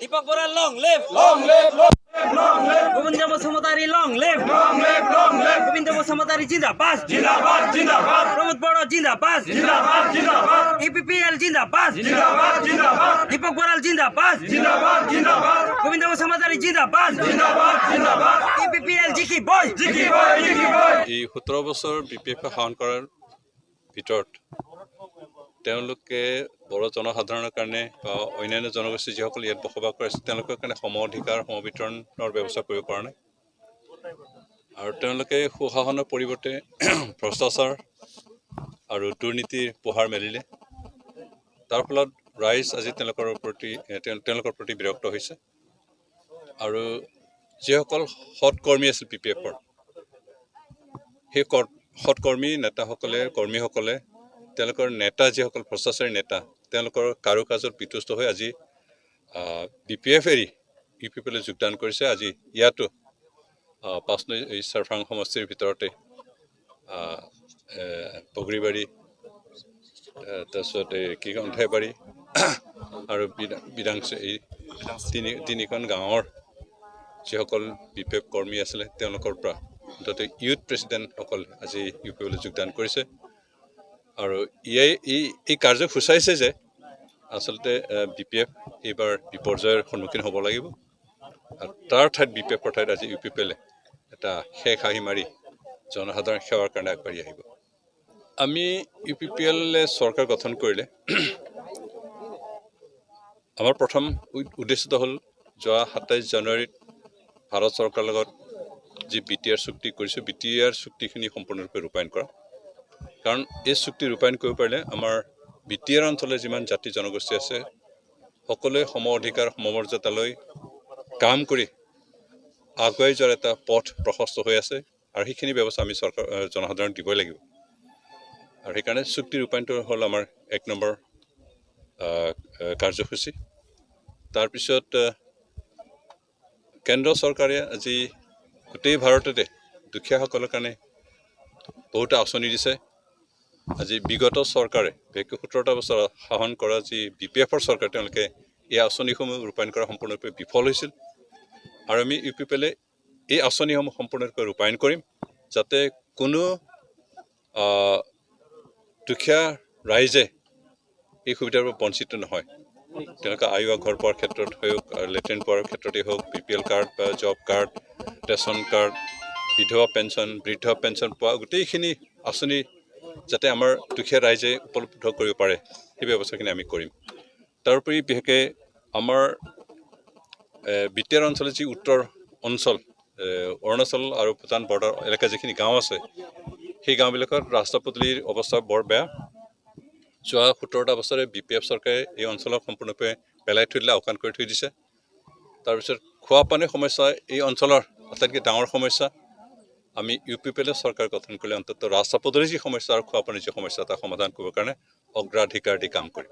Deepak Bora, long live! Long live, long live, long live! Govinda Basumatari, long live! Long live, long live! Govinda Basumatari, Jindabad! Jindabad, Jindabad! Pramod Bora, Jindabad! Jindabad, Jindabad! EPPL, Jindabad! Jindabad, Jindabad! Deepak Bora, Jindabad! Jindabad, Jindabad! Govinda Basumatari, Jindabad! Jindabad, Jindabad! EPPL, Jiki Boy! Jiki boy, Jiki boy! এই 17 বছৰ BPF শাসন কৰাৰ ভিতৰত তেওঁলোকে বড়ো জনসাধাৰণৰ কাৰণে বা অন্যান্য জনগোষ্ঠী যিসকল ইয়াত বসবাস কৰে তেওঁলোকৰ কাৰণে সম অধিকাৰ সমবিতৰণৰ ব্যৱস্থা কৰিব পৰা নাই আৰু তেওঁলোকে সুশাসনৰ পৰিৱৰ্তে ভ্ৰষ্টাচাৰ আৰু দুৰ্নীতিৰ পোহাৰ মেলিলে তাৰ ফলত ৰাইজ আজি তেওঁলোকৰ প্ৰতি বিৰক্ত হৈছে আৰু যিসকল সৎকৰ্মী আছিল বিপিএফৰ সেই সৎকৰ্মী নেতাসকলে কৰ্মীসকলে তেওঁলোকৰ নেতা যিসকল ভ্ৰষ্টাচাৰী নেতা তেওঁলোকৰ কাৰুকাজত বিতুষ্ট হৈ আজি বিপিএফ এৰি ইউপিপিলৈ যোগদান কৰিছে। আজি ইয়াতো ৫ নং চাৰফাং সমষ্টিৰ ভিতৰতে বগৰীবাৰী তাৰপিছত কি অন্ধাইবাৰী আৰু বিধাংশ এই তিনিখন গাঁৱৰ যিসকল বিপিএফ কৰ্মী আছিলে তেওঁলোকৰ পৰা অন্ততঃ ইউথ প্ৰেচিডেণ্টসকল আজি ইউপিপিলৈ যোগদান কৰিছে আৰু এই কাৰ্য সূচাইছে যে আচলতে বিপিএফ এইবাৰ বিপৰ্যয়ৰ সন্মুখীন হ'ব লাগিব আৰু তাৰ ঠাইত বিপিএফৰ ঠাইত আজি ইউপিপিএলে এটা শেষ হাঁহি মাৰি জনসাধাৰণ সেৱাৰ কাৰণে আগবাঢ়ি আহিব। আমি ইউপিপিএলে চৰকাৰ গঠন কৰিলে আমাৰ প্ৰথম উদ্দেশ্যটো হ'ল যোৱা ২৭ জানুৱাৰীত ভাৰত চৰকাৰৰ লগত যি BTR চুক্তি কৰিছোঁ BTR চুক্তিখিনি সম্পূৰ্ণৰূপে ৰূপায়ণ কৰা কাৰণ এই চুক্তি ৰূপায়ণ কৰিব পাৰিলে আমাৰ BTR অঞ্চলৰ যিমান জাতি জনগোষ্ঠী আছে সকলোৱে সম অধিকাৰ সমমৰ্যাদালৈ কাম কৰি আগুৱাই যোৱাৰ এটা পথ প্ৰশস্ত হৈ আছে আৰু সেইখিনি ব্যৱস্থা আমি চৰকাৰ জনসাধাৰণক দিবই লাগিব আৰু সেইকাৰণে চুক্তি ৰূপায়ণটো হ'ল আমাৰ ১ নম্বৰ কাৰ্যসূচী। তাৰপিছত কেন্দ্ৰ চৰকাৰে আজি গোটেই ভাৰততে দুখীয়াসকলৰ কাৰণে বহুতো আঁচনি দিছে। আজি বিগত চৰকাৰে ৭৭টা বছৰ শাসন কৰা যি বিপিএফৰ চৰকাৰ তেওঁলোকে এই আঁচনিসমূহ ৰূপায়ণ কৰা সম্পূৰ্ণৰূপে বিফল হৈছিল আৰু আমি ইউপিপিএলে এই আঁচনিসমূহ সম্পূৰ্ণৰূপে ৰূপায়ণ কৰিম যাতে কোনো দুখীয়া ৰাইজে এই সুবিধাৰ পৰা বঞ্চিত নহয়। তেওঁলোকে আয়ুস ঘৰ পোৱাৰ ক্ষেত্ৰত হওক লেট্ৰিন পোৱাৰ ক্ষেত্ৰতেই হওক BPL কাৰ্ড বা জব কাৰ্ড ৰেচন কাৰ্ড বিধৱা পেঞ্চন বৃদ্ধ পেঞ্চন পোৱা গোটেইখিনি আঁচনি যাতে আমাৰ দুখীয়া ৰাইজে উপলব্ধ কৰিব পাৰে সেই ব্যৱস্থাখিনি আমি কৰিম। তাৰোপৰি বিশেষকৈ আমাৰ BTR অঞ্চলৰ যি উত্তৰ অঞ্চল অৰুণাচল আৰু ভূটান বৰ্ডাৰ এলেকা যিখিনি গাঁও আছে সেই গাঁওবিলাকত ৰাস্তা পদূলিৰ অৱস্থা বৰ বেয়া। যোৱা ১৭টা বছৰে বিপিএফ চৰকাৰে এই অঞ্চলক সম্পূৰ্ণৰূপে পেলাই থৈ দিলে আওকাণ কৰি থৈ দিছে। তাৰপিছত খোৱা পানীৰ সমস্যা এই অঞ্চলৰ আটাইতকৈ ডাঙৰ সমস্যা। আমি ইউপিপিএলে চৰকাৰ গঠন কৰিলে অন্ততঃ ৰাস্তা পদূলিৰ যি সমস্যা আৰু খোৱা পানীৰ যি সমস্যা তাৰ সমাধান কৰিবৰ কাৰণে অগ্ৰাধিকাৰ দি কাম কৰিম।